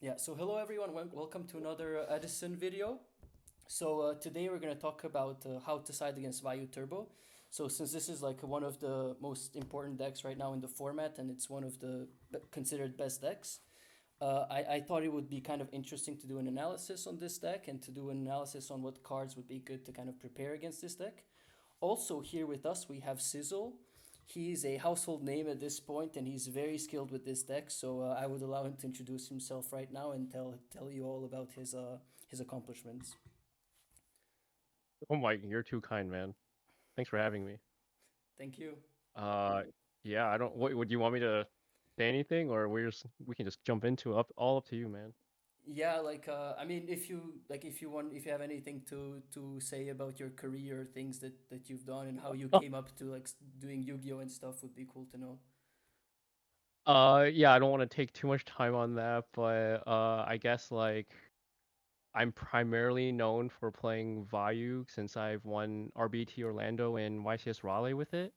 Yeah, so hello everyone, welcome to another Edison video. Today we're going to talk about how to side against Vayu Turbo. So since this is like one of the most important decks right now in the format and it's one of the considered best decks, I thought it would be kind of interesting to do an analysis on this deck and to do an analysis on what cards would be good to kind of prepare against this deck. Also here with us we have Sizzle. He's a household name at this point, and he's very skilled with this deck. So I would allow him to introduce himself right now and tell you all about his accomplishments. Oh my, you're too kind, man. Thanks for having me. Thank you. Uh, yeah, I don't. What would you want me to say anything, or we can just jump into all up to you, man. Yeah, I mean, if you have anything to say about your career, things that you've done, and how you came up to doing Yu-Gi-Oh and stuff, would be cool to know. Yeah, I don't want to take too much time on that, but I guess like I'm primarily known for playing Vayu since I've won RBT Orlando and YCS Raleigh with it.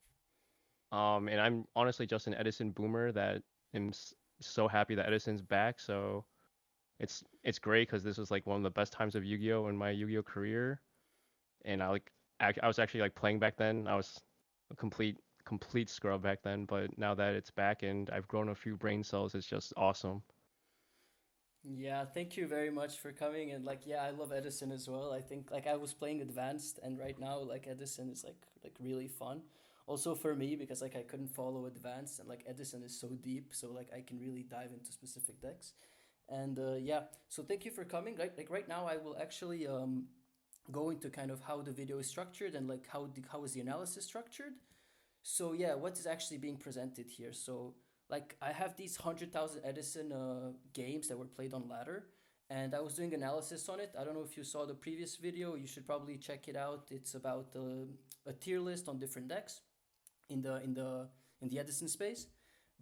And I'm honestly just an Edison boomer that am so happy that Edison's back. So it's great because this was like one of the best times of Yu-Gi-Oh in my Yu-Gi-Oh career, and I was actually like playing back then. I was a complete scrub back then, but now that it's back and I've grown a few brain cells, it's just awesome. Yeah, thank you very much for coming. And yeah, I love Edison as well. I think I was playing advanced, and right now Edison is like really fun. Also for me because I couldn't follow advanced, and Edison is so deep, so I can really dive into specific decks. And yeah, so thank you for coming. Right now I will actually go into kind of how the video is structured and how is the analysis structured. So yeah, what is actually being presented here? So I have these 100,000 Edison games that were played on ladder, and I was doing analysis on it. I don't know if you saw the previous video. You should probably check it out. It's about a tier list on different decks in the Edison space.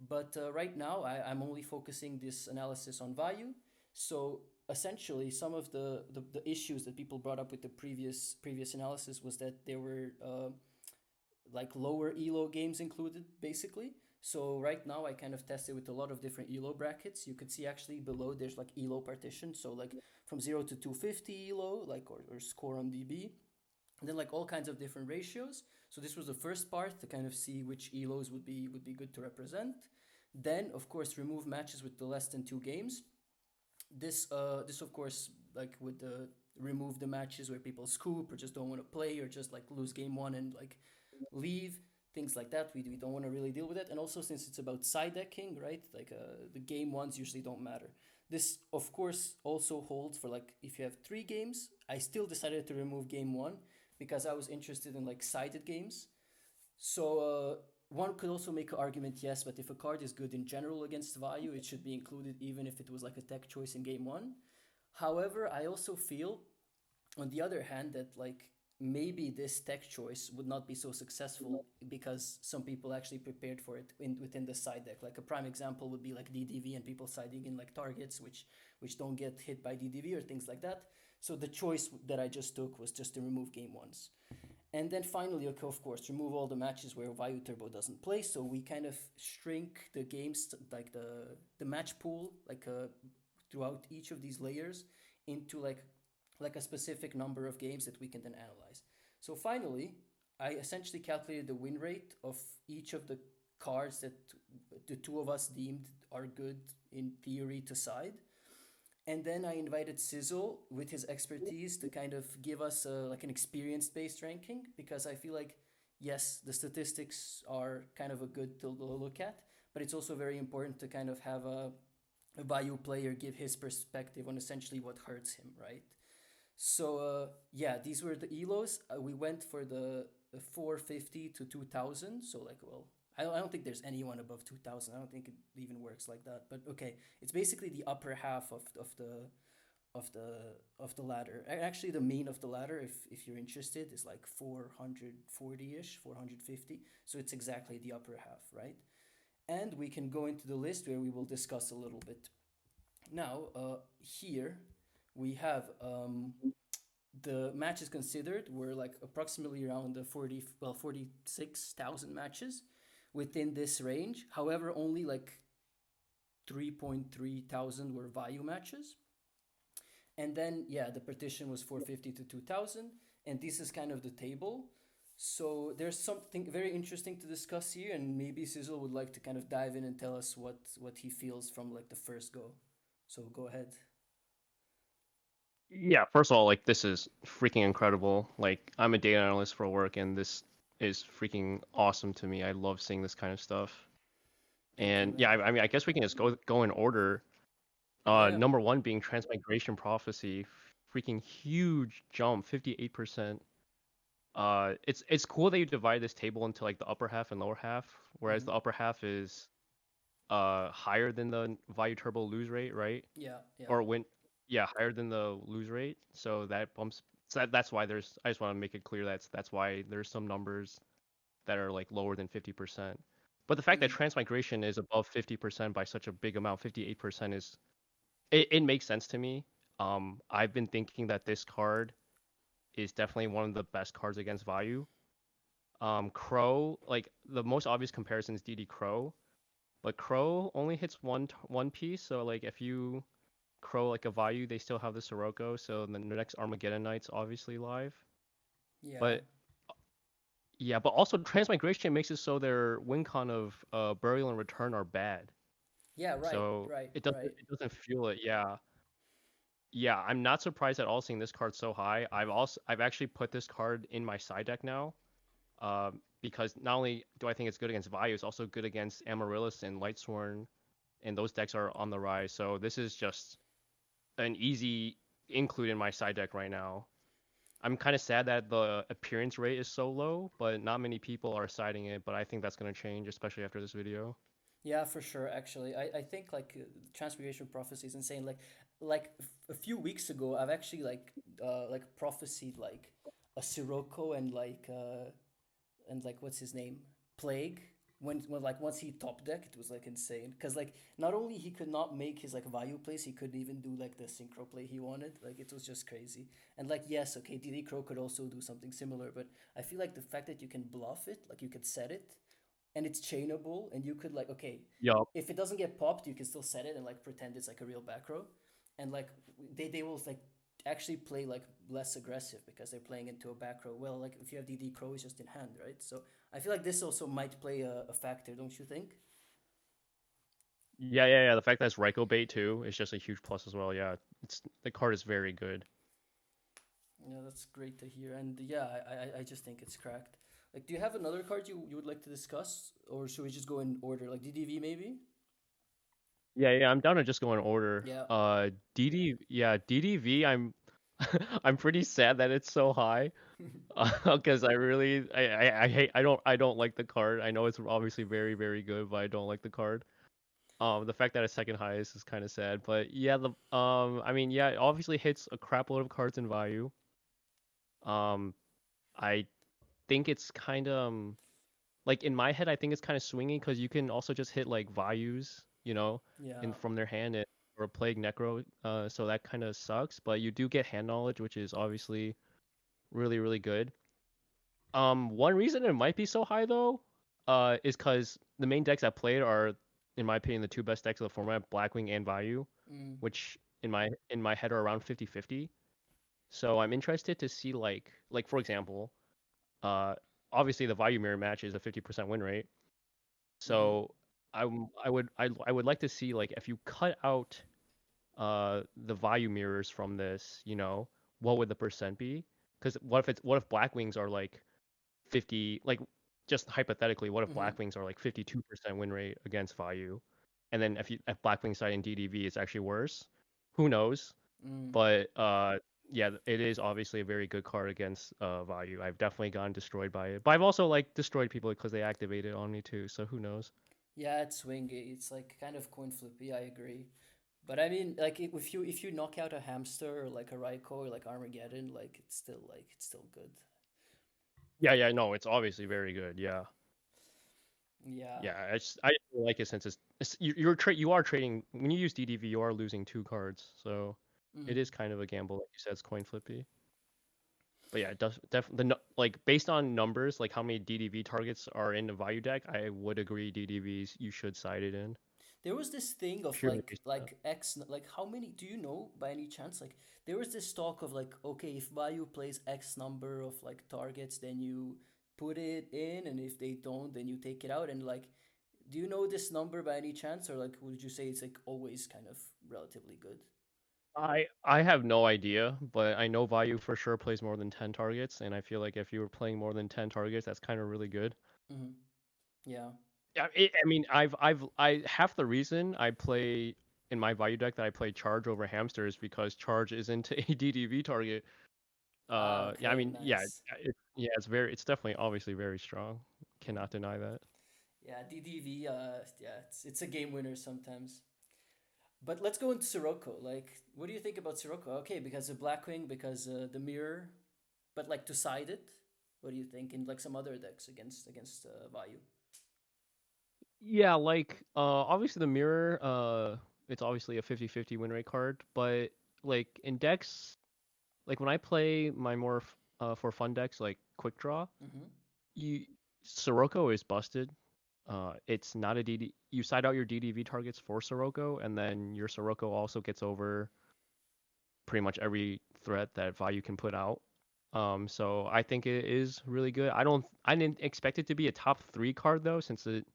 But right now, I'm only focusing this analysis on value. So essentially, some of the issues that people brought up with the previous analysis was that there were lower elo games included basically. So right now I kind of tested with a lot of different elo brackets. You could see actually below there's elo partition, so from 0 to 250 elo, or score on db, and then all kinds of different ratios. So this was the first part to kind of see which elos would be good to represent. Then of course remove matches with the less than 2 games. This of course would remove the matches where people scoop or just don't want to play or just lose game one and leave, things like that. We don't want to really deal with it. And also since it's about side decking, right? The game ones usually don't matter. This of course also holds for if you have 3 games. I still decided to remove game one because I was interested in sided games. So one could also make an argument, yes, but if a card is good in general against value, it should be included even if it was a tech choice in game one. However, I also feel on the other hand that maybe this tech choice would not be so successful because some people actually prepared for it within the side deck. Like a prime example would be DDV and people siding in targets which don't get hit by DDV or things like that. So the choice that I just took was just to remove game ones. And then finally, okay, of course, remove all the matches where Vayu Turbo doesn't play. So we kind of shrink the games, the match pool, throughout each of these layers into a specific number of games that we can then analyze. So finally, I essentially calculated the win rate of each of the cards that the two of us deemed are good in theory to side. And then I invited Sizzle with his expertise to kind of give us an experience based ranking because I feel yes, the statistics are kind of a good to look at, but it's also very important to kind of have a value player give his perspective on essentially what hurts him, right? So yeah, these were the elos. We went for the 450 to 2000. So I don't think there's anyone above 2000. I don't think it even works like that. But okay, it's basically the upper half of the of the ladder. Actually, the mean of the ladder, if you're interested, is 440-ish, 450. So it's exactly the upper half, right? And we can go into the list where we will discuss a little bit. Now, here we have the matches considered were approximately around the 46,000 matches within this range. However, only 3.3 thousand were value matches. And then, yeah, the partition was 450 to 2000. And this is kind of the table. So there's something very interesting to discuss here. And maybe Sizzle would like to kind of dive in and tell us what he feels from like the first go. So go ahead. Yeah, first of all, like this is freaking incredible. Like I'm a data analyst for work, and this is freaking awesome to me. I love seeing this kind of stuff. Thank you, And man. yeah, I mean, I guess we can just go in order. Yeah. Number one being Transmigration Prophecy, freaking huge jump, 58%. It's cool that you divide this table into like the upper half and lower half, whereas Mm-hmm. the upper half is higher than the Vayu Turbo lose rate, right? Yeah. Yeah. Or win, yeah, higher than the lose rate. So that bumps. So that's why there's. I just want to make it clear that's why there's some numbers that are like lower than 50%. But the fact that Mm. Transmigration is above 50% by such a big amount, 58% is it makes sense to me. I've been thinking that this card is definitely one of the best cards against Vayu. Crow, like the most obvious comparison is DD Crow, but Crow only hits one piece. So like if you Crow like a Vayu, they still have the Sirocco. So then the next Armageddon Knight's obviously live. Yeah. But yeah, but also Transmigration makes it so their win con of Burial and Return are bad. Yeah. Right. So Right. it doesn't Right. it doesn't feel it. Yeah. Yeah, I'm not surprised at all seeing this card so high. I've actually put this card in my side deck now. Because not only do I think it's good against Vayu, it's also good against Amaryllis and Lightsworn, and those decks are on the rise. So this is just an easy include in my side deck right now. I'm kind of sad that the appearance rate is so low, but not many people are citing it. But I think that's gonna change, especially after this video. Yeah, for sure. Actually, I think like Transmigration Prophecy is insane. A few weeks ago, I've actually like prophesied like a Sirocco and like what's his name, Plague. When like once he top deck, it was like insane. Cause like not only he could not make his like value plays, he couldn't even do like the synchro play he wanted. Like it was just crazy. And like yes, okay, DD Crow could also do something similar, but I feel like the fact that you can bluff it, like you could set it, and it's chainable, and you could like okay, Yup. if it doesn't get popped, you can still set it and like pretend it's like a real back row, and like they will like actually play like less aggressive because they're playing into a back row. Well, like if you have DD Crow, it's just in hand, right? So I feel like this also might play a factor, don't you think? Yeah. The fact that it's Raikou bait too is just a huge plus as well. Yeah, it's the card is very good. Yeah, that's great to hear. And yeah, I just think it's cracked. Like, do you have another card you would like to discuss, or should we just go in order, like DDV maybe? Yeah. I'm down to just go in order. Yeah. DDV. I'm pretty sad that it's so high. Because I really I hate I don't like the card. I know it's obviously very good, but I don't like the card. The fact that it's second highest is kind of sad, but yeah, the I mean yeah, it obviously hits a crap load of cards in value. Um, I think it's kind of like in my head, I think it's kind of swingy because you can also just hit like values, in Yeah. from their hand or Plague Necro. So that kind of sucks, but you do get hand knowledge, which is obviously really good. One reason it might be so high though, is because the main decks I played are, in my opinion, the two best decks of the format, Blackwing and Vayu, Mm. which in my head are around 50-50. So I'm interested to see like for example, uh, obviously the Vayu mirror match is a 50% win rate. Mm-hmm. So I would like to see like if you cut out the Vayu mirrors from this, what would the percent be? Because what if Blackwings are like 50, like just hypothetically, what if Mm-hmm. Blackwings are like 52% win rate against Vayu, and then if Blackwing side in DDV is actually worse, who knows? Mm. But yeah, it is obviously a very good card against Vayu. I've definitely gotten destroyed by it, but I've also like destroyed people because they activated on me too. So who knows? Yeah, it's swingy. It's like kind of coin flippy. I agree. But I mean, like if you knock out a hamster or like a Raikou or like Armageddon, like it's still good. Yeah, no, it's obviously very good. Yeah, Yeah. yeah. I just like it since you are trading when you use DDV, you are losing two cards, so it Mm. is kind of a gamble. Like you said, it's coin flippy. But yeah, definitely like based on numbers, like how many DDV targets are in the value deck, I would agree DDVs you should side it in. There was this thing of Purely based on that. like X, like how many do you know by any chance? Like there was this talk of like, okay, if Vayu plays X number of like targets, then you put it in, and if they don't, then you take it out. And like, do you know this number by any chance, or like would you say it's like always kind of relatively good? I have no idea, but I know Vayu for sure plays more than 10 targets, and I feel like if you were playing more than 10 targets, that's kind of really good. Mm-hmm. Yeah. Yeah, I mean, I half the reason I play in my Vayu deck that I play Charge over Hamster is because Charge isn't a DDV target. Ah, Yeah, I okay, mean, yeah, nice. it's definitely obviously very strong. Cannot deny that. Yeah, DDV. Yeah, it's a game winner sometimes. But let's go into Sirocco. Like, what do you think about Sirocco? Okay, because of Blackwing, because the mirror, but like to side it, what do you think in like some other decks against Vayu? Yeah, like obviously the mirror, it's obviously a 50-50 win rate card, but like in decks, like when I play my more for fun decks like Quick Draw, Mm-hmm. you Sirocco is busted. It's not a DD. You side out your DDV targets for Sirocco, and then your Sirocco also gets over pretty much every threat that Vayu can put out. So I think it is really good. I didn't expect it to be a top three card though, since it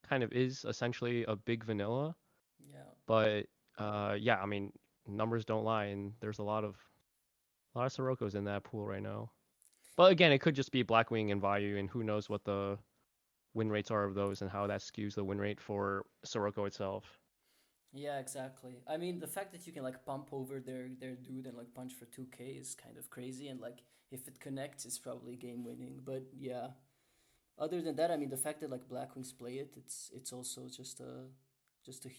kind of is essentially a big vanilla. Yeah. But yeah, I mean, numbers don't lie, and there's a lot of Siroccos in that pool right now. But again, it could just be Blackwing and Vayu, and who knows what the win rates are of those and how that skews the win rate for Sirocco itself. Yeah, exactly. I mean, the fact that you can like pump over their dude and like punch for 2k is kind of crazy, and like if it connects, it's probably game winning. But yeah, other than that, I mean, the fact that like Blackwings play it, it's also just a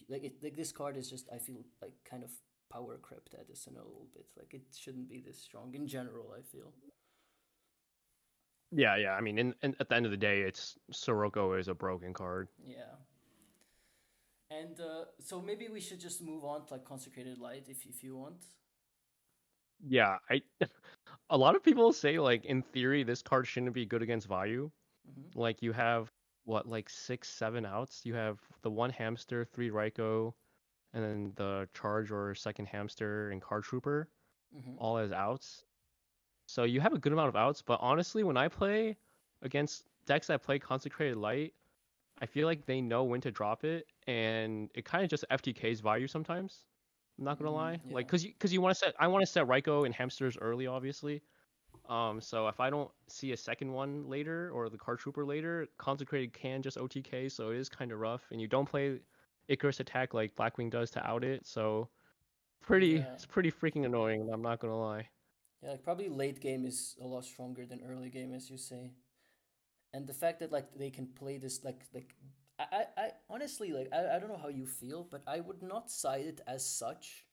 like like this card is just I feel like kind of power crept Edison a little bit. Like it shouldn't be this strong in general. I feel. Yeah, yeah. I mean, at the end of the day, it's Sirocco is a broken card. Yeah. And so maybe we should just move on to like Consecrated Light if you want. Yeah, I a lot of people say like in theory this card shouldn't be good against Vayu. Mm-hmm. Like you have what like 6, 7 outs. You have the one hamster, three Raikou, and then the charge or second hamster and card trooper, Mm-hmm. all as outs. So you have a good amount of outs. But honestly, when I play against decks that play Consecrated Light, I feel like they know when to drop it, and it kind of just FTKs Vayu sometimes. I'm not gonna Mm, lie, like yeah. cause you want to set I want to set Raikou and hamsters early, obviously. So if I don't see a second one later or the card trooper later, Consecrated can just OTK, so it is kind of rough. And you don't play Icarus attack like Blackwing does to out it, so Yeah. it's pretty freaking annoying. I'm not gonna lie. Yeah, like probably late game is a lot stronger than early game, as you say. And the fact that like they can play this like I honestly like I don't know how you feel, but I would not cite it as such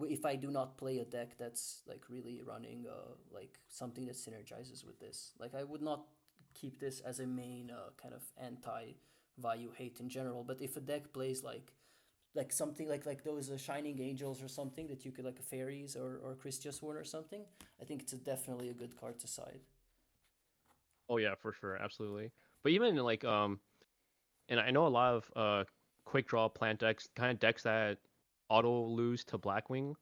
if I do not play a deck that's like really running like something that synergizes with this. Like I would not keep this as a main kind of anti value hate in general. But if a deck plays like something like those shining angels or something that you could like fairies or Christias one or something, I think it's definitely a good card to side. Oh yeah, for sure, absolutely. But even like and I know a lot of quick draw plant decks, kind of decks that auto lose to Blackwing.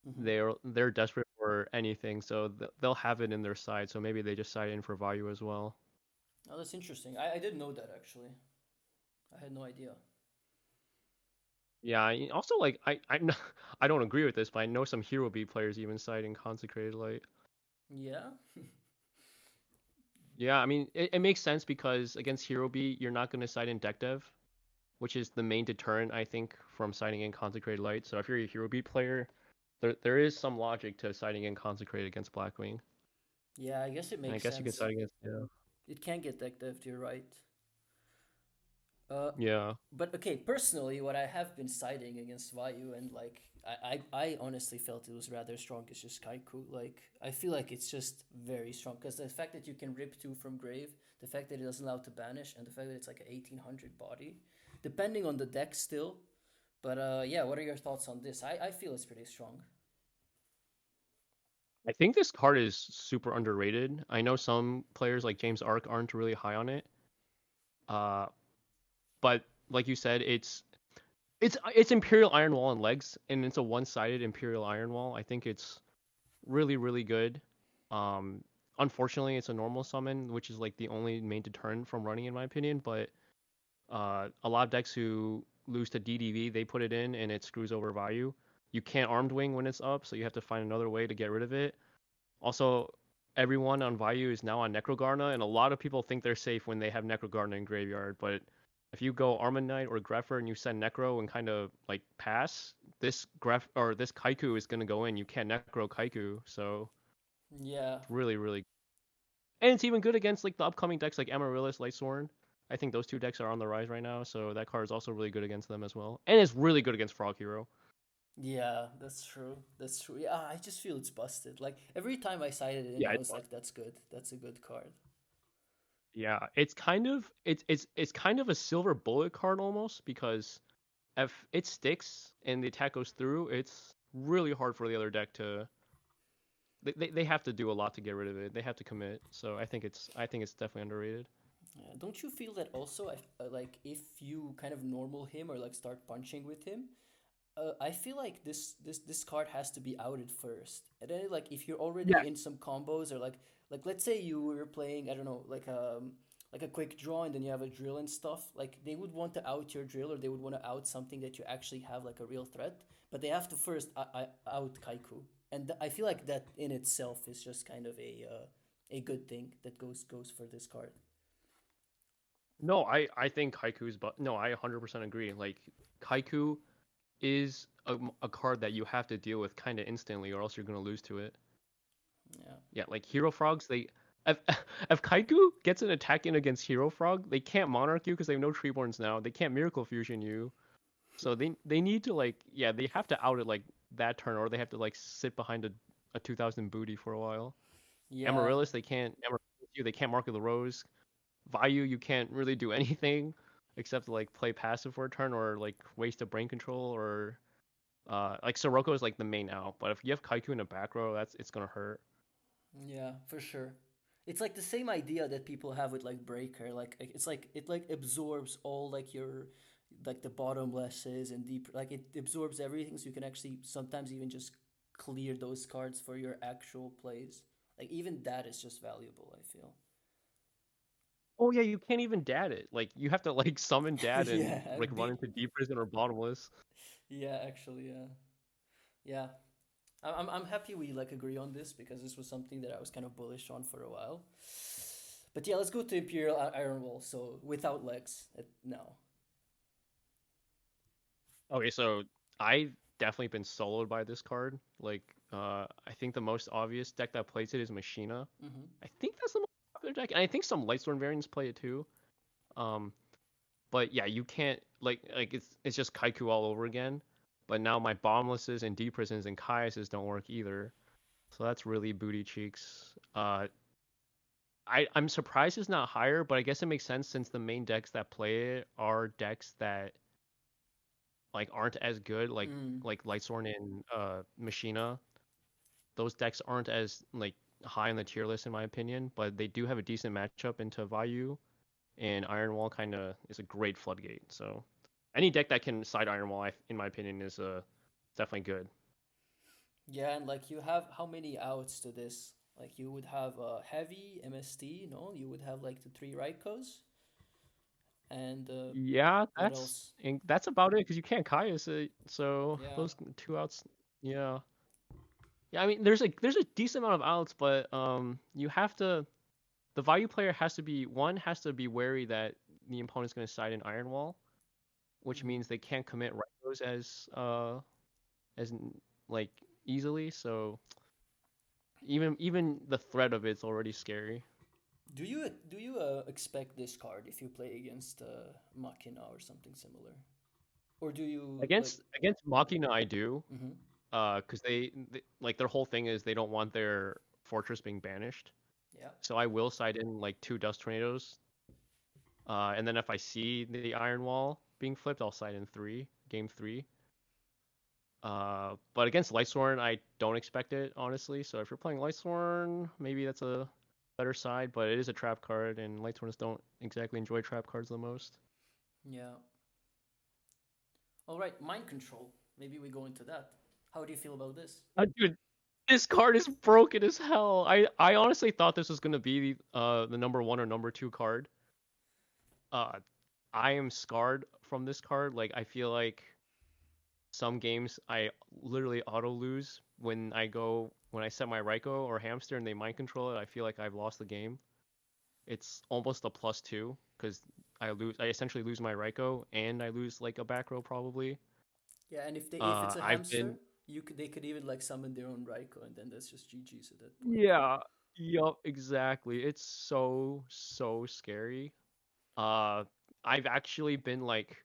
Mm-hmm. They're desperate for anything, so they'll have it in their side. So maybe they just side in for value as well. Oh, that's interesting. I didn't know that actually. I had no idea. Yeah. Also, like I don't agree with this, but I know some Hero B players even side in Consecrated Light. Yeah. Yeah, I mean it makes sense because against Hero B, you're not going to side in deck dev, which is the main deterrent I think from siding in Consecrated Light. So if you're a Hero B player, there is some logic to siding in Consecrated against Blackwing, Yeah, I guess it and I makes guess you could sense. side against yeah. It can get deck deved, you're right. Uh, Yeah. but okay, personally, what I have been citing against Vayu and like I honestly felt it was rather strong. It's just Kycoo. Like I feel like it's just very strong because the fact that you can rip two from grave, the fact that it doesn't allow to banish, and the fact that it's like an 1800 body, depending on the deck still. But yeah, what are your thoughts on this? I feel it's pretty strong. I think this card is super underrated. I know some players like James Ark aren't really high on it. Uh, but like you said, it's It's Imperial Iron Wall and legs, and it's a one-sided Imperial Iron Wall. I think it's really really good. Um, Unfortunately, it's a normal summon, which is like the only main deterrent from running, in my opinion. But a lot of decks who lose to DDV, they put it in, and it screws over value. You can't Armed Wing when it's up, so you have to find another way to get rid of it. Also, everyone on Vayu is now on Necrogarna, and a lot of people think they're safe when they have Necrogarna in graveyard. But if you go Armonite or Grepher and you send Necro and kind of like pass, this Kycoo is gonna go in. You can't Necro Kycoo, so Yeah. it's really really. And it's even good against like the upcoming decks like Amaryllis, Lightsworn. I think those two decks are on the rise right now, so that card is also really good against them as well. And it's really good against Frog Hero. Yeah, that's true. That's true. Yeah, I just feel it's busted. Like every time I cited it in, Yeah, I it's was like, "That's good. That's a good card." Yeah, it's kind of a silver bullet card almost because if it sticks and the attack goes through, it's really hard for the other deck to. They have to do a lot to get rid of it. They have to commit. So I think it's definitely underrated. Yeah. Don't you feel that also? Like if you kind of normal him or like start punching with him, I feel like this card has to be outed first, and then like if you're Yeah. already in some combos or like let's say you were playing I don't know like a quick draw and then you have a drill and stuff. Like they would want to out your drill or they would want to out something that you actually have like a real threat, but they have to first out Kaiku, and I feel like that in itself is just kind of a good thing that goes for this card. No, I think Kaiku's but no, I 100% agree. Like Kaiku is a card that you have to deal with kind of instantly, or else you're gonna lose to it. Yeah. Yeah, like Hero Frogs, they if if Kaiku gets an attack in against Hero Frog, they can't Monarch you because they have no Treeborns now. They can't Miracle Fusion you. So they need to like yeah, they have to out it like that turn, or they have to like sit behind a 2000 booty for a while. Yeah. Amaryllis, they can't Amaryllis you, they can't Market the Rose. Vayu, you can't really do anything except like play passive for a turn or like waste a brain control or like Sirocco is like the main out, but if you have Kaiku in the back row, it's gonna hurt. Yeah, for sure. It's like the same idea that people have with like Breaker. Like it's like it like absorbs all like your like the bottomlesses and deep like it absorbs everything so you can actually sometimes even just clear those cards for your actual plays. Like even that is just valuable, I feel. Oh yeah, you can't even dad it. Like you have to like summon dad and Yeah, like run be into deep prison or bottomless. yeah, actually, yeah. Yeah. I'm happy we like agree on this because this was something that I was kind of bullish on for a while. But yeah, let's go to Imperial Iron Wall. So without legs now. Okay, so I've definitely been soloed by this card. Like I think the most obvious deck that plays it is Machina. Mm-hmm. I think that's the most popular deck, and I think some Lightsworn variants play it too. Um, but yeah, you can't like it's just Kaiku all over again. But now my bomblesses and deep prisons and Kaiases don't work either. So that's really booty cheeks. I'm surprised it's not higher, but I guess it makes sense since the main decks that play it are decks that like aren't as good, Mm. like Lightsworn and Machina. Those decks aren't as like high on the tier list in my opinion, but they do have a decent matchup into Vayu, and Iron Wall kind of is a great floodgate. So any deck that can side Iron Wall, in my opinion, is definitely good. Yeah, and like you have how many outs to this? Like you would have a heavy MST, no? You would have like the three Raikos and Yeah, what else? that's about it because you can't Kaius it. So Yeah. those two outs, yeah. Yeah, I mean, there's a decent amount of outs, but you have to the value player has to be wary that the opponent's going to side an Iron Wall, which Mm-hmm. means they can't commit Rhinos as like easily. So even the threat of it's already scary. Do you expect this card if you play against Machina or something similar? Or do you like Against Machina, I do, mm-hmm. because they like their whole thing is they don't want their fortress being banished. Yeah. So I will side in like two Dust Tornadoes, and then if I see the Iron Wall being flipped, I'll side in three, game three. But against Lightsworn, I don't expect it, honestly. So if you're playing Lightsworn, maybe that's a better side, but it is a trap card, and Lightsworns don't exactly enjoy trap cards the most. Yeah. All right, mind control. Maybe we go into that. How do you feel about this? Dude, this card is broken as hell. I honestly thought this was gonna be the number one or number two card. Uh, I am scarred from this card. Like I feel like some games I literally auto lose when I set my Raikou or Hamster and they mind control it. I feel like I've lost the game. It's almost a plus 2 because I essentially lose my Raikou and I lose like a back row probably. Yeah, and if it's a I've hamster, been they could even like summon their own Raikou, and then that's just GG's at that point. Yeah, yup, exactly. It's so scary. Uh, I've actually been like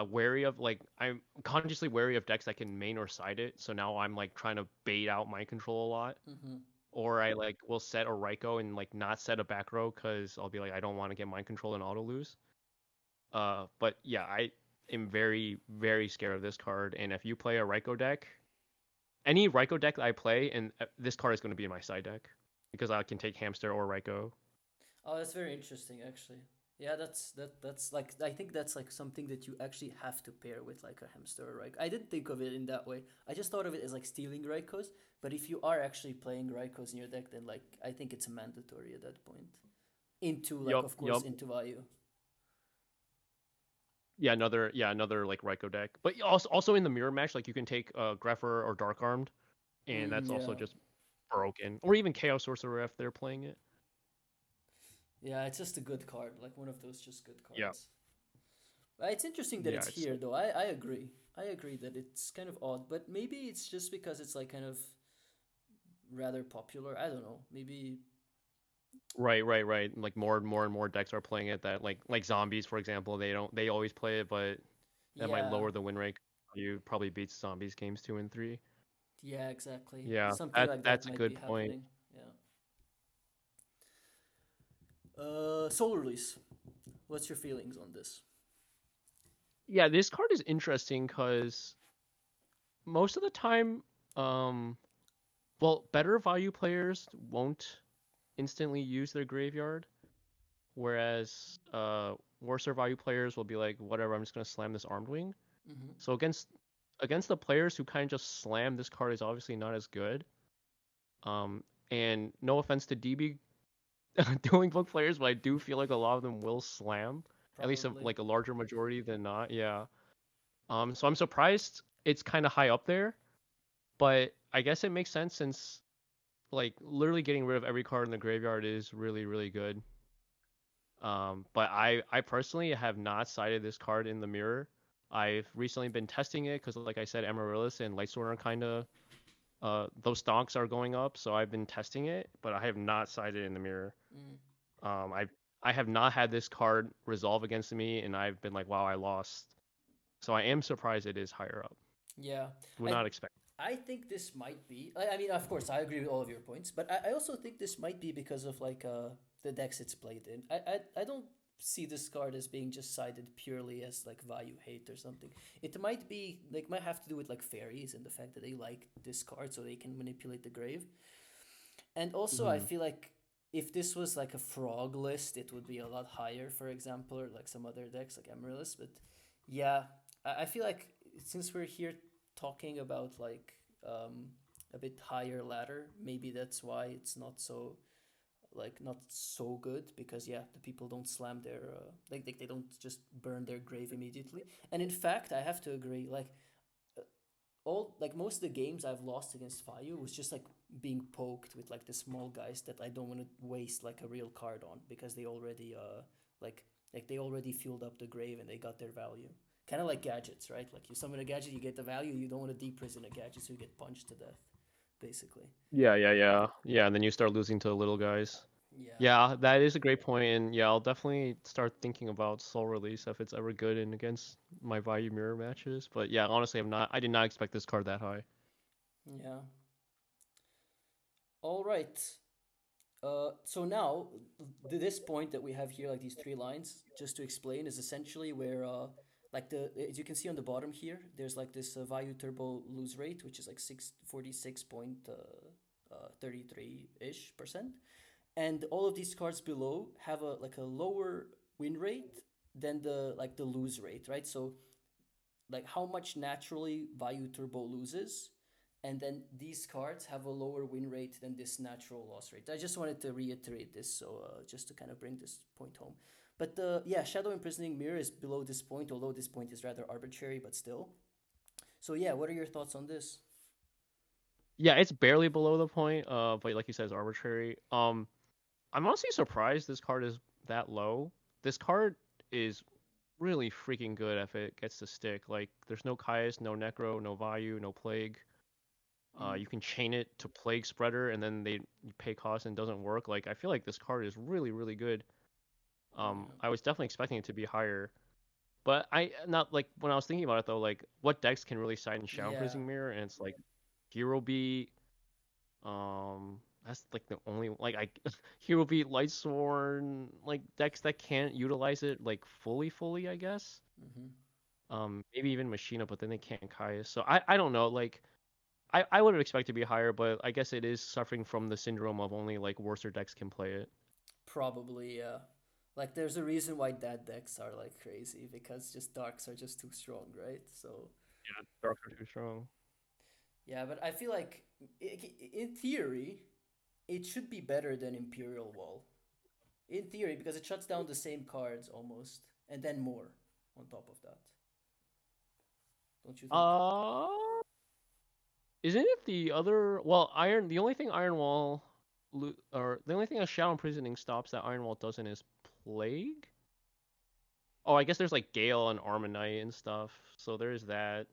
wary of like I'm consciously wary of decks that can main or side it. So now I'm like trying to bait out mind control a lot. Mm-hmm. Or I like will set a Raikou and like not set a back row because I'll be like I don't want to get mind control and auto lose. But yeah, I am very scared of this card. And if you play a Raikou deck, any Raikou deck that I play, and this card is going to be in my side deck because I can take Hamster or Raikou. Oh, that's very interesting, actually. Yeah, that's like I think that's like something that you actually have to pair with like a hamster or Raikou. I didn't think of it in that way. I just thought of it as like stealing Raikous. But if you are actually playing Raikous in your deck, then like I think it's mandatory at that point. Into like Yup, of course yup. into value. Yeah, another like Raikou deck. But also in the mirror match, like you can take Grepher or Dark Armed, and Mm, that's also yeah, just broken. Or even Chaos Sorcerer if they're playing it. yeah, it's just a good card, like one of those just good Yeah, cards. It's interesting that yeah, it's it's here, though. I agree. I agree that it's kind of odd, but maybe it's just because it's like kind of rather popular. I don't know. Maybe. right. Like more and more decks are playing it that like zombies, for example, they always play it, but that might Yeah. lower the win rate. You probably beats zombies games 2 and 3. Yeah, exactly. Yeah, Something that like that that's a might be good point. happening. Yeah. Soul release. What's your feelings on this? Yeah, this card is interesting because most of the time, um, well, better value players won't instantly use their graveyard, whereas worser value players will be like, whatever, I'm just gonna slam this Armed Wing. Mm-hmm. So against the players who kind of just slam, this card is obviously not as good. And no offense to DB dueling book players, but I do feel like a lot of them will slam, at least Probably. like a larger majority than not. Yeah. So I'm surprised it's kind of high up there, but I guess it makes sense since like literally getting rid of every card in the graveyard is really good. But I personally have not cited this card in the mirror. I've recently been testing it because, like I said, Amaryllis and Lightsworn are kind of those stonks are going up, so I've been testing it, but I have not cited it in the mirror. Mm. I have not had this card resolve against me, and I've been like, wow, I lost. So I am surprised it is higher up. Yeah. Would I not expect. I think this might be. I mean, of course, I agree with all of your points, but I also think this might be because of like the decks it's played in. I don't see this card as being just sided purely as like value hate or something. It might be like might have to do with like fairies and the fact that they like this card so they can manipulate the grave. And also, I Mhm. feel like if this was like a frog list, it would be a lot higher, for example, or like some other decks like Amaryllis. But yeah, I feel like since we're here talking about like a bit higher ladder, maybe that's why it's not so like not so good because yeah, the people don't slam their like they don't just burn their grave immediately. And in fact, I have to agree, like all like most of the games I've lost against Fayu was just like being poked with like the small guys that I don't want to waste like a real card on because they already like they already fueled up the grave and they got their value. Kind of like gadgets, right? Like you summon a gadget, you get the value. You don't want to deprison a gadget, so you get punched to death, basically. Yeah. And then you start losing to the little guys. Yeah. Yeah, that is a great point, and yeah, I'll definitely start thinking about Soul Release if it's ever good and against my value mirror matches. But yeah, honestly, I did not expect this card that high. Yeah. All right. So now, this point that we have here, like these three lines, just to explain, is essentially where, like as you can see on the bottom here, there's like this value turbo lose rate, which is like 46.33 ish percent, and all of these cards below have a like a lower win rate, then the lose rate, right? So like how much naturally Vayu Turbo loses, and then these cards have a lower win rate than this natural loss rate. I just wanted to reiterate this, so just to kind of bring this point home. But the yeah, Shadow Imprisoning Mirror is below this point, although this point is rather arbitrary, but still. So yeah, what are your thoughts on this? Yeah, it's barely below the point. But like you said, it's arbitrary. I'm honestly surprised this card is that low. This card is really freaking good if it gets to stick. Like, there's no Caius, no Necro, no Vayu, no Plague. Mm, You can chain it to Plague Spreader, and then they pay cost and it doesn't work. Like, I feel like this card is really, really good. yeah, I was definitely expecting it to be higher, but I not like when I was thinking about it though. Like, what decks can really side in Shadow yeah, Imprisoning Mirror? And it's like Hero Beat. That's like the only like I Hero Beat, Lightsworn, like decks that can't utilize it like fully, I guess. mm-hmm. Maybe even Machina, but then they can't Caius. So I don't know. Like, I would have expected to be higher, but I guess it is suffering from the syndrome of only like worser decks can play it. Probably yeah. Like there's a reason why dad decks are like crazy because just darks are just too strong, right? So Yeah, darks are too strong. yeah, but I feel like in theory it should be better than Imperial Wall. In theory, because it shuts down the same cards almost, and then more on top of that. Don't you think? Uh, isn't it the other? Well, Iron. The only thing Iron Wall, or the only thing a Shadow Imprisoning stops that Iron Wall doesn't is Plague. Oh, I guess there's like Gale and Armonite and stuff. So there's that.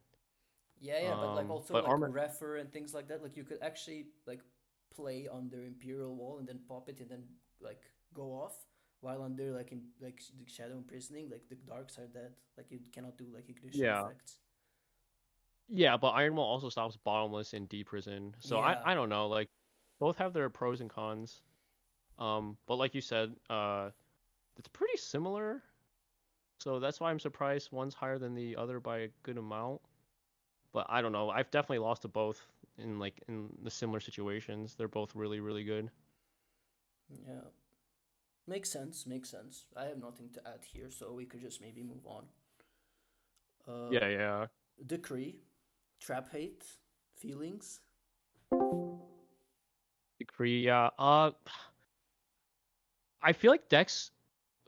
Yeah, yeah, but like also But like Armor. Refer and things like that. Like you could actually like play under Imperial Wall and then pop it and then like go off. While under like in like the Shadow Imprisoning, like the darks are dead. Like you cannot do like ignition Yeah. effects. Yeah, but Iron Wall also stops Bottomless and D Prison. So Yeah, I don't know. Like, both have their pros and cons. But like you said, it's pretty similar. So that's why I'm surprised one's higher than the other by a good amount. But I don't know. I've definitely lost to both in the similar situations. They're both really, really good. yeah. Makes sense, makes sense. I have nothing to add here, so we could just maybe move on. Uh, Yeah, yeah. Decree, Trap Hate, Feelings. Decree, yeah. I feel like decks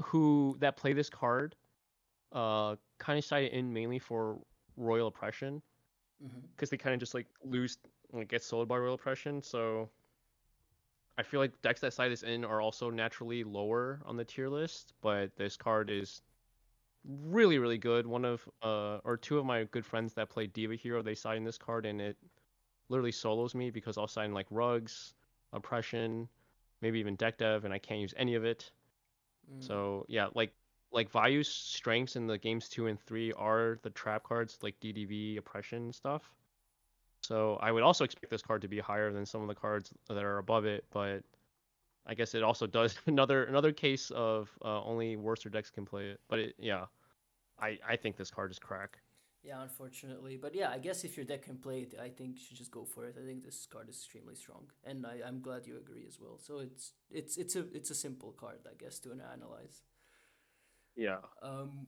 who that play this card kind of side in mainly for Royal Oppression Mm-hmm. because they kind of just like lose like get sold by Royal Oppression. So I feel like decks that side this in are also naturally lower on the tier list, but this card is really, really good. One of or two of my good friends that play Diva Hero, they side in this card and it literally solos me because I'll sign like Rugs, Oppression, maybe even Deck Dev, and I can't use any of it. Mm. So yeah, like Vayu's strengths in the games 2 and 3 are the trap cards like DDV, Oppression stuff. So I would also expect this card to be higher than some of the cards that are above it, but I guess it also does another case of only worser decks can play it. But yeah, I think this card is crack. Yeah, unfortunately. But yeah, I guess if your deck can play it, I think you should just go for it. I think this card is extremely strong. And I'm glad you agree as well. So it's a simple card, I guess, to analyze. Yeah. Um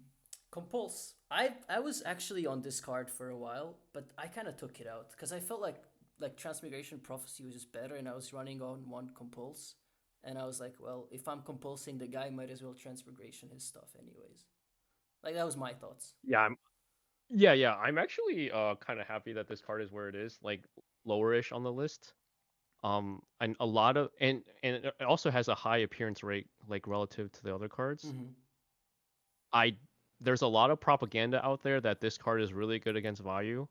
Compulse. I was actually on this card for a while, but I kinda took it out because I felt like Transmigration Prophecy was just better and I was running on one Compulse. And I was like, well, if I'm compulsing the guy, might as well Transmigration his stuff anyways. Like that was my thoughts. Yeah, yeah. I'm actually kind of happy that this card is where it is, like lowerish on the list. And a lot of and it also has a high appearance rate like relative to the other cards. Mm-hmm. I There's a lot of propaganda out there that this card is really good against Vayu.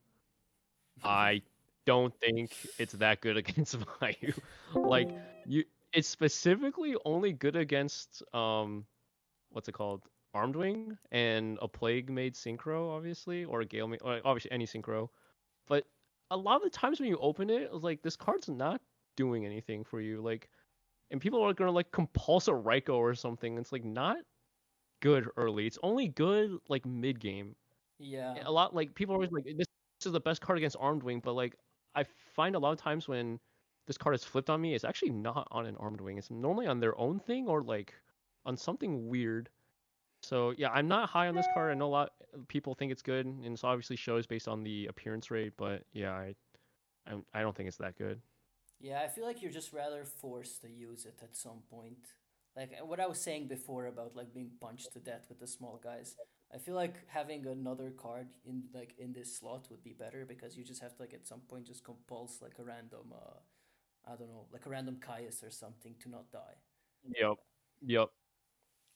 I don't think it's that good against Vayu. Like, you it's specifically only good against what's it called? Armed Wing and a Plague made synchro, obviously, or a Gale made, or obviously any synchro. But a lot of the times when you open it, it's like this card's not doing anything for you. Like, and people are gonna like compulse a Raiko or something. It's like not good early. It's only good like mid game. Yeah. A lot like people are always like this is the best card against Armed Wing, but like I find a lot of times when this card is flipped on me, it's actually not on an Armed Wing. It's normally on their own thing or like on something weird. So yeah, I'm not high on this card. I know a lot of people think it's good, and it's obviously shows based on the appearance rate. But yeah, I don't think it's that good. Yeah, I feel like you're just rather forced to use it at some point. Like what I was saying before about like being punched to death with the small guys. I feel like having another card in like in this slot would be better because you just have to like at some point just compulse like a random I don't know, like a random Caius or something to not die, Yep, yep,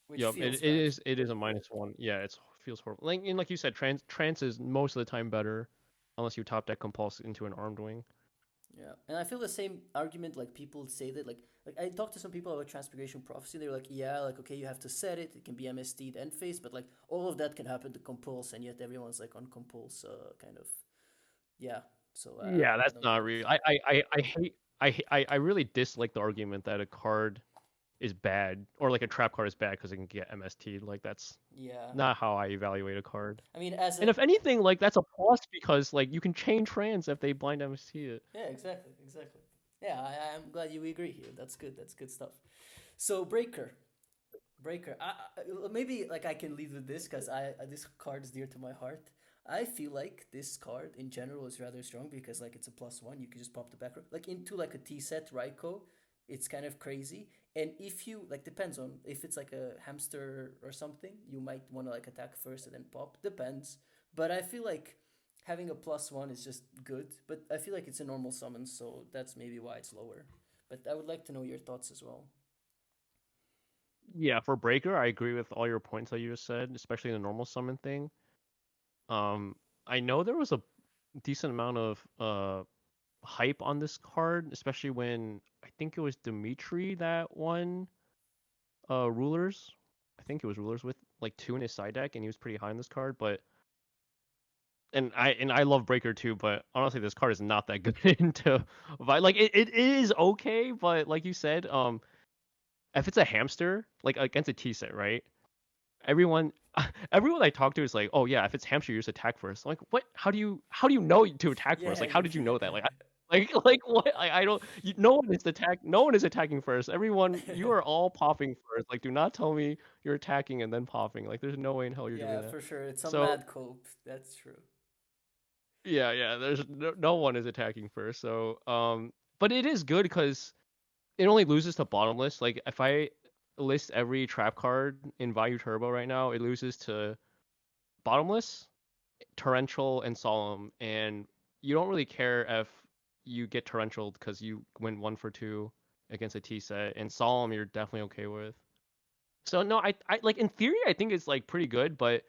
which yep. feels bad. It is a -1. Yeah, it feels horrible. Like you said, trance is most of the time better, unless you top deck compulse into an armed wing. Yeah, and I feel the same argument. Like people say that, like I talked to some people about Transmigration Prophecy. They were like, yeah, like okay, you have to set it. It can be MSD'd end phase, but like all of that can happen to Compulse, and yet everyone's like on Compulse, kind of. Yeah, so Yeah, I that's don't get not it. real. I hate I really dislike the argument that a card is bad or like a trap card is bad because it can get MST. Like that's Yeah, not how I evaluate a card. I mean, as And a if anything, like that's a plus because like you can chain trans if they blind MST it. yeah, exactly, exactly. Yeah, I'm glad you agree here. That's good. That's good stuff. So Breaker. Maybe like I can lead with this because I this card is dear to my heart. I feel like this card in general is rather strong because like it's a +1. You can just pop the back row. Like into like a T set Raiko, it's kind of crazy. And if you like depends on if it's like a hamster or something, you might want to like attack first and then pop. Depends. But I feel like having a +1 is just good. But I feel like it's a normal summon, so that's maybe why it's lower. But I would like to know your thoughts as well. Yeah, for Breaker, I agree with all your points that you just said, especially the normal summon thing. Um, I know there was a decent amount of hype on this card, especially when I think it was Dimitri that won rulers. I think it was rulers with like two in his side deck, and he was pretty high on this card. But and I love Breaker too, but honestly, this card is not that good into like it is okay, but like you said, if it's a hamster like against a T set, right? Everyone everyone I talk to is like, oh yeah, if it's hamster, you just attack first. I'm like, what? How do you know to attack first? Yeah, Like, how did you know that? Like, like what? I don't. No one is no one is attacking first. Everyone, you are all popping first. Like, do not tell me you're attacking and then popping. Like, there's no way in hell you're doing yeah, that. for sure. It's a So mad cope. That's true. yeah, there's no one is attacking first. So but it is good because it only loses to bottomless. Like, if I list every trap card in Value Turbo right now, it loses to bottomless, torrential, and solemn, and you don't really care if you get torrential because you win 1 for 2 against a T set, and solemn you're definitely okay with. So no, I like in theory I think it's like pretty good, but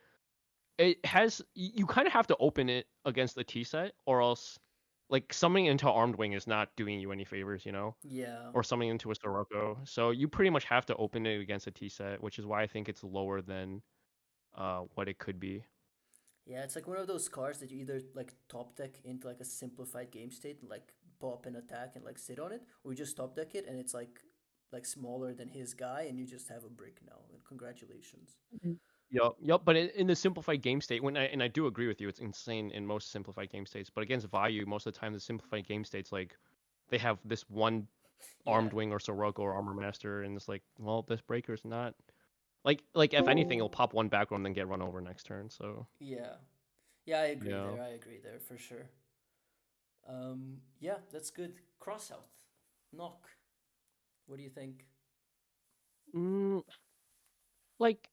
it has you kind of have to open it against the T set, or else like summoning into armed wing is not doing you any favors, you know, Yeah. or summoning into a Sirocco. So you pretty much have to open it against a T set, which is why I think it's lower than what it could be. Yeah, it's like one of those cards that you either like top deck into like a simplified game state and like pop and attack and like sit on it, or you just top deck it and it's like smaller than his guy and you just have a brick now. And congratulations. Yep, yep. But in the simplified game state, and I do agree with you, it's insane in most simplified game states. But against Vayu, most of the time the simplified game states like they have this one Yeah. armed wing or Sirocco or armor master, and it's like, well, this breaker's not like if anything, it'll pop one back row and then get run over next turn. So Yeah. Yeah, I agree yeah. there. I agree there for sure. Yeah, that's good. Crossout. Knock. What do you think? Mm, like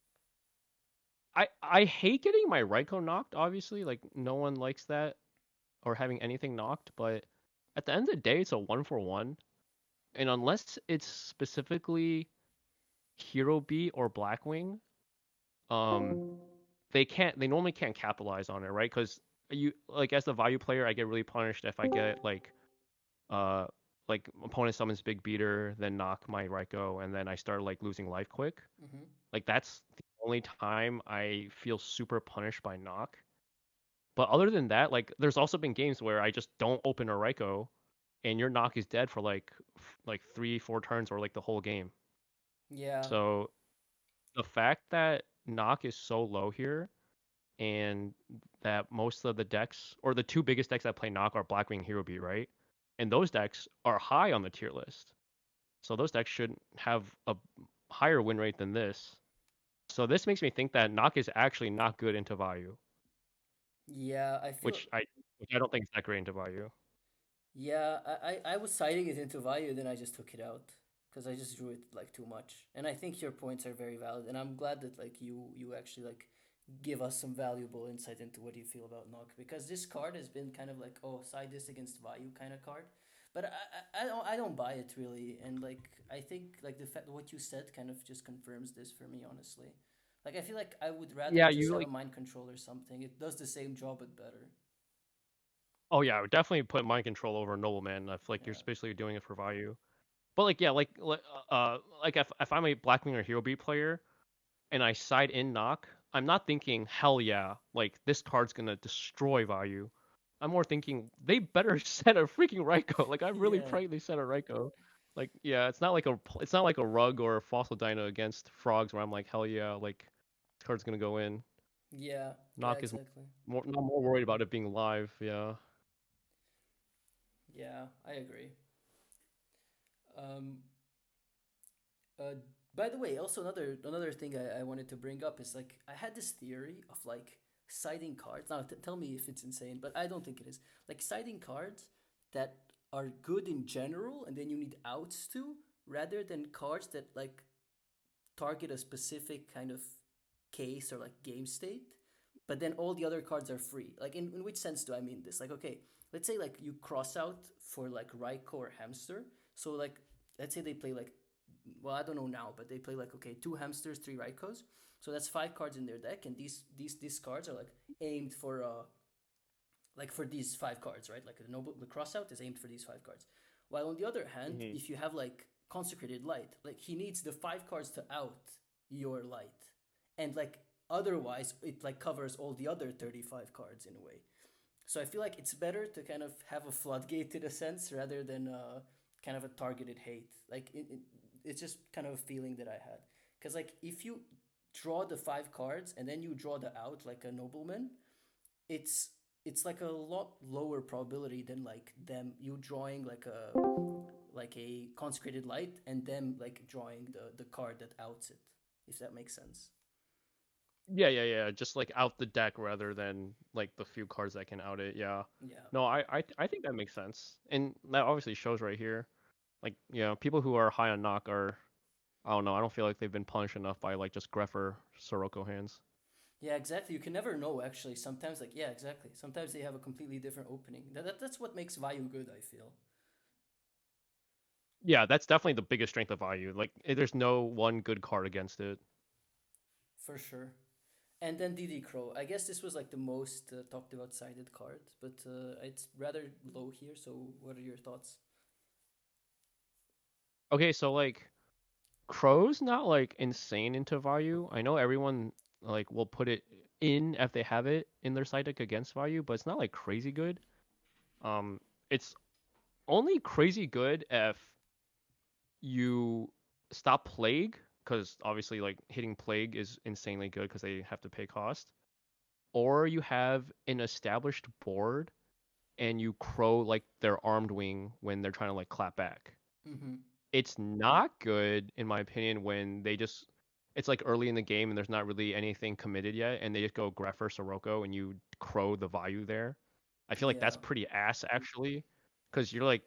I hate getting my Raiko knocked. Obviously, like no one likes that or having anything knocked. But at the end of the day, it's a 1 for 1, and unless it's specifically Hero Beat or Blackwing, um, they normally can't capitalize on it, right? Because you like as the value player, I get really punished if I get uh opponent summons big beater, then knock my Raiko, and then I start like losing life quick. Mm-hmm. Like that's the only time I feel super punished by knock. But other than that, like there's also been games where I just don't open a Raiko, and your knock is dead for like 3 4 turns or like the whole game. Yeah. So the fact that knock is so low here and that most of the decks or the two biggest decks that play knock are Blackwing and Hero Beat, right? And those decks are high on the tier list. So those decks should have a higher win rate than this. So this makes me think that knock is actually not good into value, Yeah, I feel. which I which I don't think is that great into value. Yeah, I was citing it into value, then I just took it out because I just drew it like too much. And I think your points are very valid, and I'm glad that like you actually like give us some valuable insight into what you feel about knock because this card has been kind of like oh side this against value kind of card, but I don't buy it really, and like I think like the fact what you said kind of just confirms this for me honestly. Like I feel like I would rather Yeah, just you have a like. mind control or something. It does the same job but better. Oh yeah, I would definitely put mind control over nobleman if like you're Yeah. especially doing it for value. But like yeah, like if I'm a Blackwing or Hero Beat player and I side in knock, I'm not thinking hell yeah, like this card's gonna destroy value. I'm more thinking they better set a freaking Raikou. Like I'm really Yeah. praying they set a Raikou. Like yeah, it's not like a rug or a fossil dino against frogs where I'm like hell yeah, like this card's gonna go in. Yeah, yeah, Knock is exactly. more not more worried about it being live. Yeah. Yeah, I agree. Um, uh, by the way, also another thing I wanted to bring up is like I had this theory of like siding cards. Now, tell me if it's insane, but I don't think it is. Like siding cards that are good in general, and then you need outs to, rather than cards that like target a specific kind of case or like game state, but then all the other cards are free. Like in which sense do I mean this? Like okay, let's say like you cross out for like Raikou or Hamster. So like let's say they play like well I don't know now, but they play like okay two hamsters, three Raikous. So that's five cards in their deck, and these cards are like aimed for like for these five cards, right? Like the crossout is aimed for these five cards. While on the other hand, Hmm. if you have like consecrated light, like he needs the five cards to out your light, and like otherwise it like covers all the other 35 cards in a way. So I feel like it's better to kind of have a floodgate in a sense rather than kind of a targeted hate. Like it's just kind of a feeling that I had because like if you draw the five cards and then you draw the out like a nobleman, it's it's like a lot lower probability than like them you drawing like a consecrated light and them like drawing the card that outs it, if that makes sense. Yeah, yeah, yeah. Just like out the deck rather than like the few cards that can out it. Yeah. Yeah. No, I think that makes sense, and that obviously shows right here. Like, people who are high on knock are, I don't know. I don't feel like they've been punished enough by like just Greffer Sirocco hands. Yeah, exactly. You can never know actually. Sometimes like yeah, exactly. Sometimes they have a completely different opening. That's what makes Vayu good, I feel. Yeah, that's definitely the biggest strength of value. Like, there's no one good card against it. For sure. And then DD Crow. I guess this was like the most talked about sided card, but it's rather low here. So, what are your thoughts? Okay, so like Crow's not like insane into value. I know everyone like will put it in if they have it in their side deck against value, but it's not like crazy good. It's only crazy good if you stop plague, because obviously like hitting plague is insanely good because they have to pay cost, or you have an established board and you crow like their armed wing when they're trying to like clap back. Mm-hmm. It's not good in my opinion when it's like early in the game and there's not really anything committed yet and they just go Greffer Sirocco and you crow the value there. I feel like Yeah. that's pretty ass actually, because you're like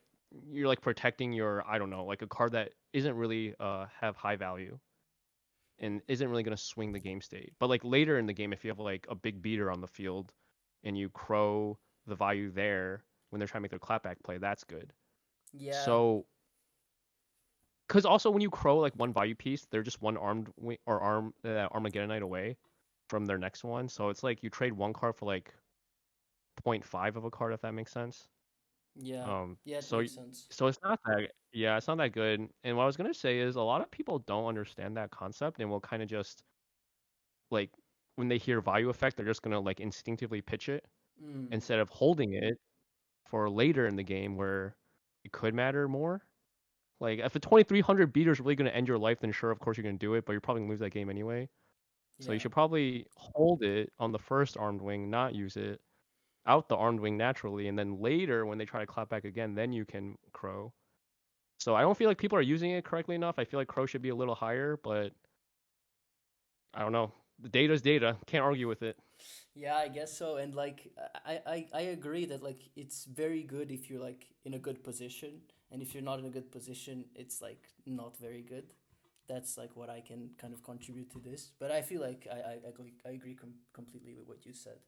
protecting your, I don't know, like a card that isn't really have high value and isn't really going to swing the game state. But like later in the game, if you have like a big beater on the field and you crow the value there when they're trying to make their clapback play, that's good. Yeah. So, because also when you crow like one value piece, they're just one Armageddonite away from their next one. So it's like you trade one card for like zero point 0.5 of a card, if that makes sense. Yeah. Um, Yeah, it so makes sense. so it's not that, yeah, it's not that good. And what I was gonna say is a lot of people don't understand that concept and will kind of just like when they hear value effect, they're just gonna like instinctively pitch it Mm. instead of holding it for later in the game where it could matter more. Like if a 2300 beater is really gonna end your life, then sure, of course you're gonna do it, but you're probably gonna lose that game anyway. So you Yeah. should probably hold it on the first armed wing, not use it out the armed wing naturally, and then later when they try to clap back again, then you can crow. So I don't feel like people are using it correctly enough. I feel like crow should be a little higher, but I don't know. The data's data. Can't argue with it. Yeah, I guess so. And like I agree that like it's very good if you're like in a good position, and if you're not in a good position, it's like not very good. That's like what I can kind of contribute to this. But I feel like I agree completely with what you said.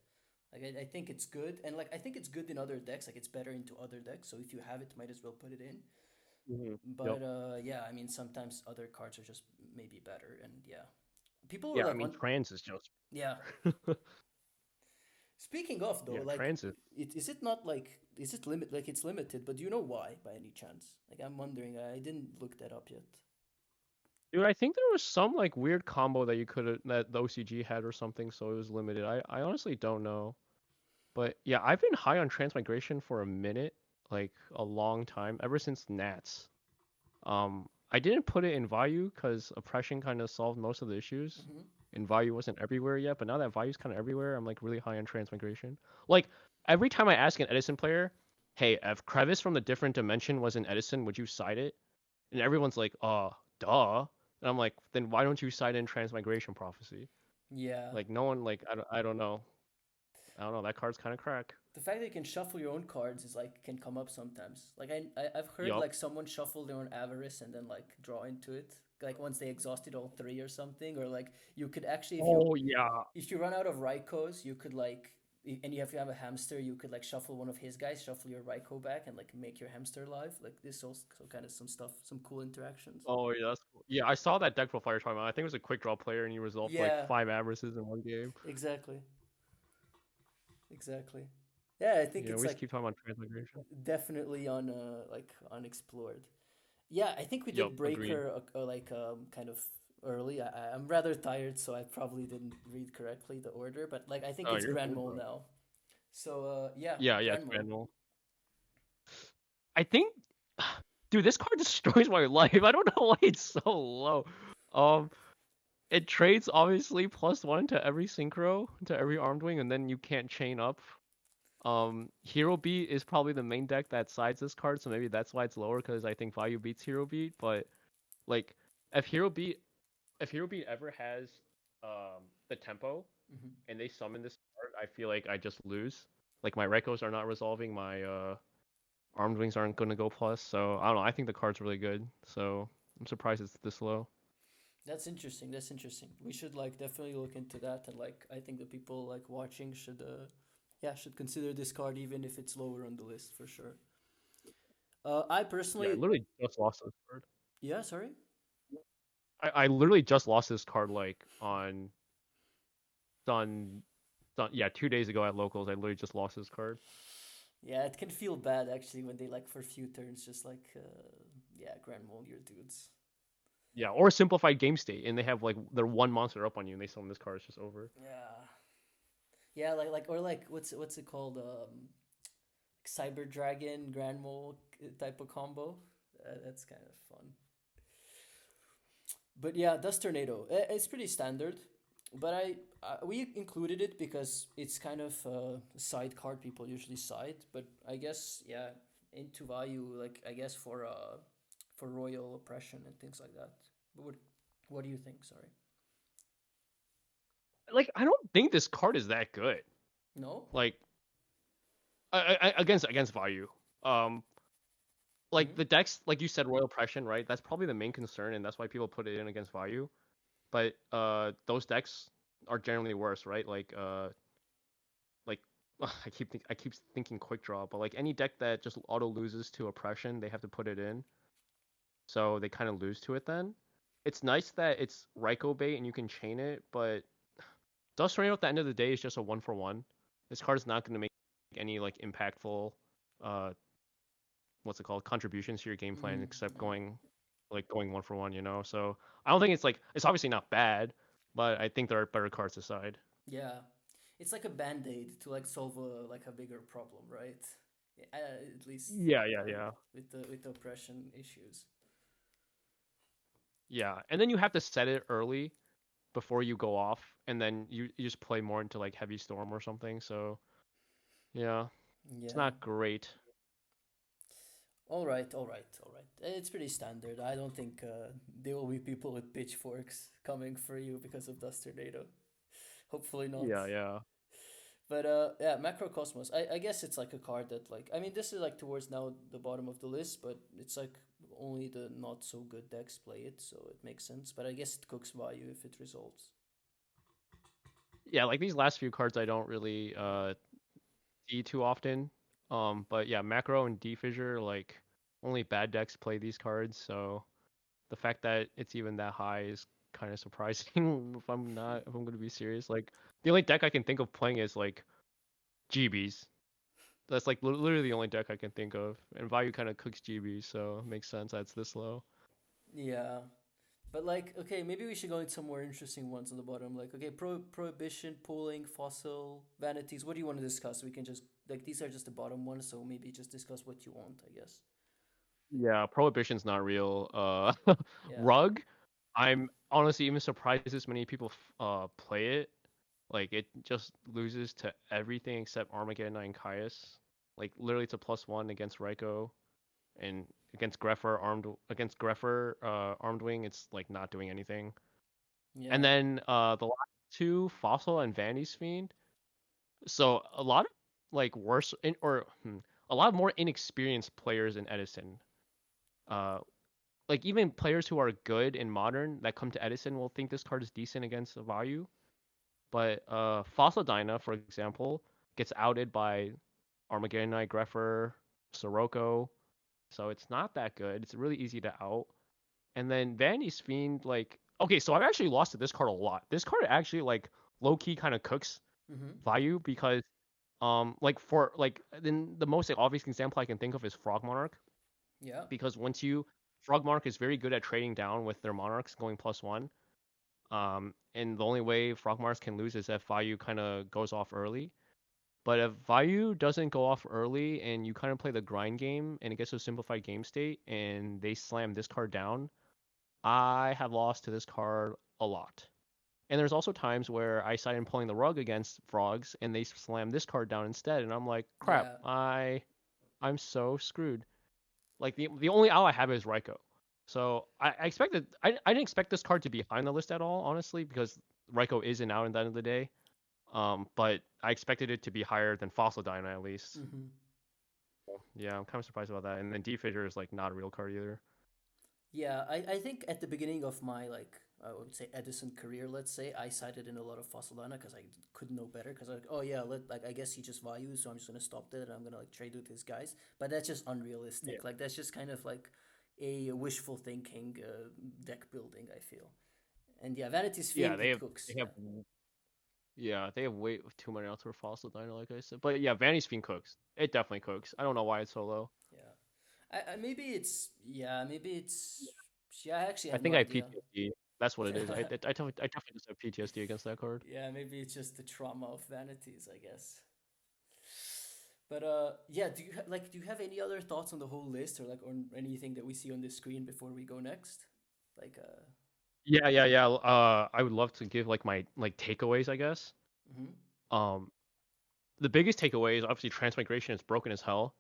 Like I think it's good, and like I think it's good in other decks. Like it's better into other decks. So if you have it, might as well put it in. Yep. But yeah, I mean sometimes other cards are just maybe better, and yeah, people were Yeah, I like mean one. trans is just. Yeah. Speaking of though, Yeah, like, transit. is it not like is it limit like it's limited? But do you know why by any chance? Like I'm wondering. I didn't look that up yet. Dude, I think there was some like weird combo that you could have that the OCG had or something, so it was limited. I honestly don't know. But yeah, I've been high on transmigration for a minute, like a long time, ever since Nats. I didn't put it in Vayu because oppression kind of solved most of the issues. Hmm. And Vayu wasn't everywhere yet, but now that Vayu's kind of everywhere, I'm like really high on transmigration. Like every time I ask an Edison player, "Hey, if Crevice from the different dimension was an Edison, would you side it?" And everyone's like, duh." And I'm like, "Then why don't you side in transmigration prophecy?" Yeah, Like no one like I don't know. I don't know. That card's kind of crack. the fact that you can shuffle your own cards is like can come up sometimes. Like I've heard Yup. like someone shuffle their own avarice and then like draw into it. Like once they exhausted all three or something, or like you could actually Oh yeah. if you run out of Raikos, you could like and you have a hamster, you could like shuffle one of his guys, shuffle your Raiko back, and like make your hamster alive. Like this also kind of some stuff, some cool interactions. Oh yeah, that's cool. Yeah, I saw that deck profile you're talking about. I think it was a quick draw player, and he resolved like Yeah, 5 averages in one game. exactly, exactly. Yeah, I think Yeah, it's we just like keep talking about transmigration. definitely on like unexplored. Yeah, I think we Yup, did agreed. Breaker like kind of early. I'm rather tired, so I probably didn't read correctly the order, but like I think Oh, it's you're Grand good, Mole bro. now. So yeah, Yeah, yeah, Grand it's Mole. manual. I think, dude, this card destroys my life. I don't know why it's so low. Um, it trades obviously +1 to every synchro, to every armed wing, and then you can't chain up. Hero Beat is probably the main deck that sides this card, so maybe that's why it's lower because I think Value beats Hero Beat. But like, if Hero Beat if Hero Beat ever has the tempo Hmm. and they summon this card, I feel like I just lose. Like my Rekos are not resolving, my Armed Wings aren't gonna go plus, so I don't know. I think the card's really good, so I'm surprised it's this low. That's interesting. That's interesting. We should like definitely look into that, and like I think the people like watching should yeah should consider this card even if it's lower on the list for sure. I Yeah, I personally literally just lost this card. yeah sorry. I literally just lost this card like on, yeah, 2 days ago at locals. I literally just lost this card. Yeah, it can feel bad actually when they like for a few turns just like yeah Grand Mole your dudes. Yeah, or simplified game state, and they have like their one monster up on you, and they summon this card. It's just over. Yeah, yeah, like or like what's it called Cyber Dragon Grand Mole type of combo. That's kind of fun. But yeah, Dust Tornado. It's pretty standard, but we included it because it's kind of a side card people usually side. But I guess yeah, into value like I guess for royal oppression and things like that. But what do you think? Sorry. Like I don't think this card is that good. No. Like against value. Um, like Mm-hmm. the decks, like you said, Royal Oppression, right? That's probably the main concern, and that's why people put it in against value. But those decks are generally worse, right? Like I keep thinking quick draw, but like any deck that just auto loses to oppression, they have to put it in, so they kind of lose to it. Then it's nice that it's Raikou bait and you can chain it, but Dust Tornado at the end of the day is just a 1 for 1. This card is not going to make any like impactful uh what's it called contributions to your game plan Mm, except yeah. going 1 for 1, you know. So I don't think it's like it's obviously not bad, but I think there are better cards aside. Yeah. It's like a band-aid to like solve a like a bigger problem, right? At least Yeah, yeah, yeah. with the oppression issues. Yeah, and then you have to set it early before you go off, and then you just play more into like heavy storm or something. So yeah, it's Yeah. not great. All right, all right, all right. It's pretty standard. I don't think there will be people with pitchforks coming for you because of Dust Tornado. Hopefully not. Yeah, yeah. But yeah, Macrocosmos. I guess it's like a card that like I mean this is like towards now the bottom of the list, but it's like only the not so good decks play it, so it makes sense. But I guess it cooks value if it resolves. Yeah, like these last few cards I don't really see too often. But yeah, macro and D fissure, like only bad decks play these cards, so the fact that it's even that high is kind of surprising if I'm gonna be serious. Like the only deck I can think of playing is like GBs. That's like literally the only deck I can think of. And value kind of cooks GBs, so it makes sense that it's this low. Yeah. But like, okay, maybe we should go into some more interesting ones on the bottom. Like, okay, prohibition, pooling, fossil, vanities. What do you want to discuss? We can just like these are just the bottom ones, so maybe just discuss what you want, I guess. Yeah, prohibition's not real. Yeah. Rug, I'm honestly even surprised this many people play it. Like it just loses to everything except Armageddon and Caius. Like literally it's a +1 against Raiko and against Greffer armed wing, it's like not doing anything. And Yeah. then the last two, Fossil and Vanity's Fiend. So a lot of like worse in, or a lot more inexperienced players in Edison. Uh, like even players who are good in Modern that come to Edison will think this card is decent against value. But Fossil Dyna, for example, gets outed by Armageddon Knight, Greffer, Sirocco. So it's not that good. It's really easy to out. And then Vanity's Fiend, like, okay, so I've actually lost to this card a lot. This card actually like low key kind of cooks Mm-hmm. value because like for like then the most obvious example I can think of is Frog Monarch Yeah. because once you Frog Monarch is very good at trading down with their monarchs going +1. And the only way Frog Monarchs can lose is if Vayu kind of goes off early. But if Vayu doesn't go off early and you kind of play the grind game and it gets to a simplified game state and they slam this card down, I have lost to this card a lot. And there's also times where I side in pulling the rug against frogs and they slam this card down instead, and I'm like, crap, Yeah. I'm so screwed. Like the only out I have is Raiko. So I expected I didn't expect this card to be high on the list at all, honestly, because Raiko is an out at the end of the day. But I expected it to be higher than Fossil Dyna at least. Mm-hmm. Yeah, I'm kind of surprised about that. And then D Fissure is like not a real card either. Yeah, I think at the beginning of my like I would say Edison career, let's say, I sided in a lot of Fossilana because I couldn't know better. Because like, oh yeah, like I guess he just values, so I'm just gonna stop that and I'm gonna like trade with his guys. But that's just Yeah. unrealistic. Like that's just kind of like a wishful thinking deck building. I feel. And yeah, Vanity's Yeah, Fiend it cooks. they have Yeah. they have way too many outs for Fossil Dyna, like I said. But yeah, Vanity's Fiend cooks. It definitely cooks. I don't know why it's so low. Yeah. Maybe it's yeah maybe it's yeah I actually I have no think I have idea. PTSD. That's what it is. I definitely just have PTSD against that card. Yeah, maybe it's just the trauma of vanities, I guess. But yeah, do you have any other thoughts on the whole list or like on anything that we see on the screen before we go next? Like Yeah, yeah, yeah. I would love to give like my like takeaways, I guess. mhm. Um, the biggest takeaway is obviously Transmigration is broken as hell.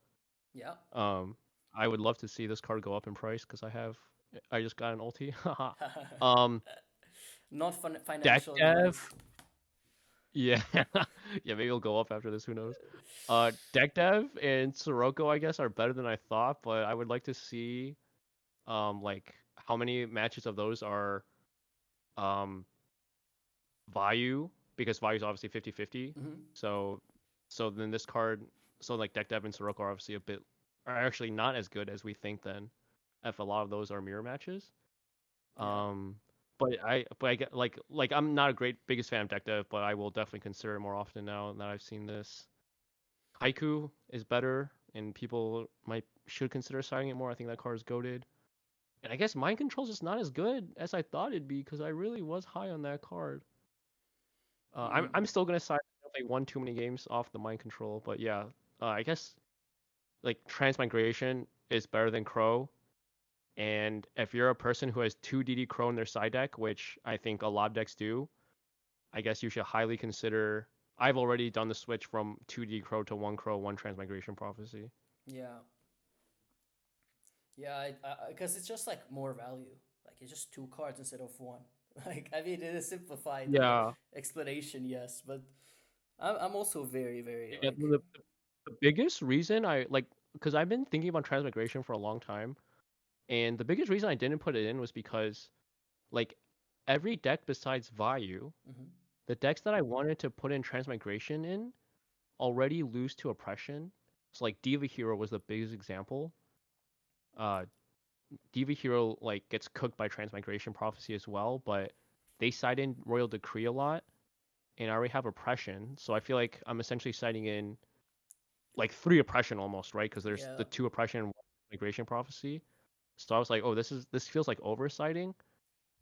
Yeah. Um, I would love to see this card go up in price because I just got an ulti. um, Not Deck financial advice. dev, yeah, yeah, maybe it'll go up after this. Who knows? Deck dev and Sirocco, I guess, are better than I thought, but I would like to see like how many matches of those are um Vayu because Vayu is obviously 50-50. Hmm. So so then this card so like Deck Dev and Sirocco are obviously are actually not as good as we think then if a lot of those are mirror matches. Yeah. Um but I get like I'm not a great biggest fan of Deck Dev, but I will definitely consider it more often now that I've seen this. Kycoo is better and people might should consider signing it more. I think that card is goaded. And I guess Mind Control's just not as good as I thought it'd be because I really was high on that card. Hmm. I'm still gonna side like one too many games off the mind control, but yeah, I guess like Transmigration is better than Crow, and if you're a person who has two DD Crow in their side deck, which I think a lot of decks do, I guess you should highly consider. I've already done the switch from two DD Crow to one Crow, one Transmigration Prophecy. Yeah. Yeah, because it's just like more value. Like it's just two cards instead of one. Like I mean, it is simplified Yeah, explanation, yes, but I'm also very very yeah. like The biggest reason I like, because I've been thinking about transmigration for a long time, and the biggest reason I didn't put it in was because like every deck besides Vayu, mhm. the decks that I wanted to put in transmigration in already lose to oppression. So like Diva Hero was the biggest example. Uh, Diva Hero like gets cooked by Transmigration Prophecy as well, but they cite in Royal Decree a lot, and I already have oppression, so I feel like I'm essentially citing in like three oppression almost, right? Because there's Yeah, the two oppression and one Migration Prophecy. So I was like, oh, this feels like oversighting.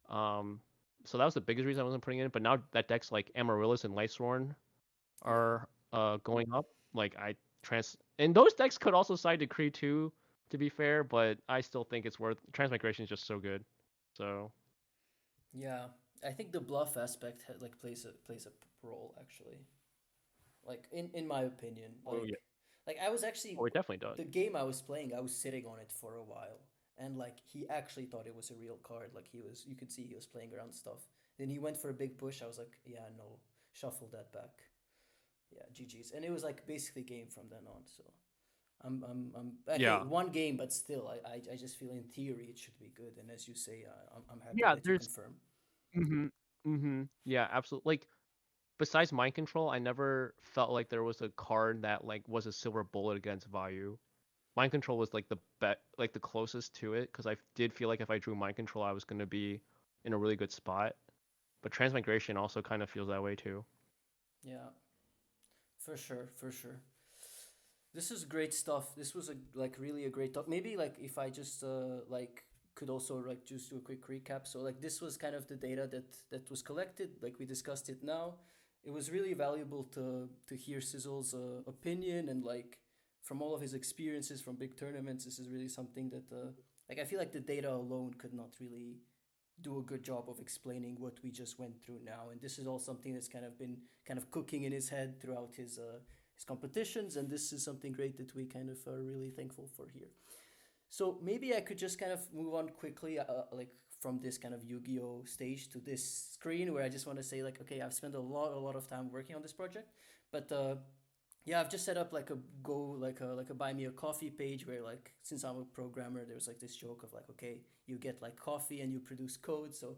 Um, so that was the biggest reason I wasn't putting it in. But now that decks like Amaryllis and Lightsworn yeah, are going up, like I trans and those decks could also side Decree too, to be fair, but I still think it's worth Transmigration is just so good. So yeah. I think the bluff aspect like plays a role actually. Like in my opinion, oh yeah, like I was actually oh it definitely does. the game I was playing, I was sitting on it for a while, and like he actually thought it was a real card. Like he was, you could see he was playing around stuff. Then he went for a big push. I was like, yeah, no, shuffle that back. Yeah, GG's, and it was like basically game from then on. So I'm okay. Yeah. One game, but still, I just feel in theory it should be good. And as you say, I'm happy Yeah, that you there's confirm. yeah, absolutely. Like besides mind control, I never felt like there was a card that like was a silver bullet against Vayu. Mind control was like the bet, like the closest to it, because I did feel like if I drew mind control, I was gonna be in a really good spot. But transmigration also kind of feels that way too. Yeah, for sure, for sure. This is great stuff. This was a like really a great talk. Maybe like if I just like could also like just do a quick recap. So like this was kind of the data that was collected. Like we discussed it now. It was really valuable to hear Sizzle's opinion and like from all of his experiences from big tournaments. This is really something that like I feel like the data alone could not really do a good job of explaining what we just went through now. And this is all something that's kind of been kind of cooking in his head throughout his competitions. And this is something great that we kind of are really thankful for here. So maybe I could just kind of move on quickly, like from this kind of Yu-Gi-Oh stage to this screen where I just want to say like, okay, I've spent a lot of time working on this project, but yeah, I've just set up like a go like a buy me a coffee page where like since I'm a programmer, there's like this joke of like, okay, you get like coffee and you produce code. So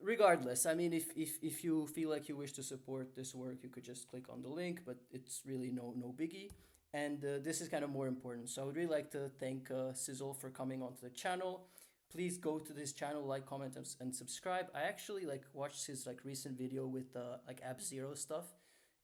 regardless, I mean, if you feel like you wish to support this work, you could just click on the link, but it's really no biggie. And this is kind of more important. So I would really like to thank Sizzle for coming onto the channel. Please go to this channel, like, comment, and subscribe. I actually like watched his like recent video with like App Zero stuff.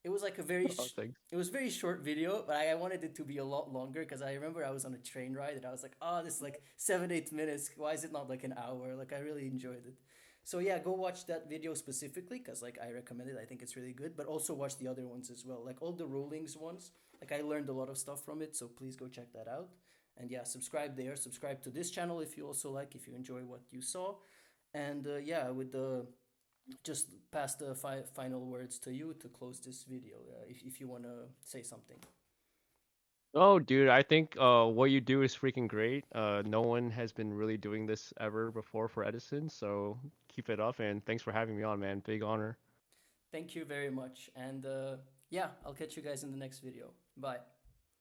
It was like a Oh, thanks. it was very short video, but I wanted it to be a lot longer because I remember I was on a train ride and I was like, oh, this is like 7 8 minutes. Why is it not like an hour? Like I really enjoyed it. So yeah, go watch that video specifically because like I recommend it. I think it's really good. But also watch the other ones as well, like all the rulings ones. Like I learned a lot of stuff from it, so please go check that out. And yeah, subscribe there. Subscribe to this channel if you also like, if you enjoy what you saw. And yeah, with the just pass the final words to you to close this video if you want to say something. Oh, dude, I think what you do is freaking great. No one has been really doing this ever before for Edison, so keep it up and thanks for having me on, man. Big honor. Thank you very much. And yeah, I'll catch you guys in the next video. Bye.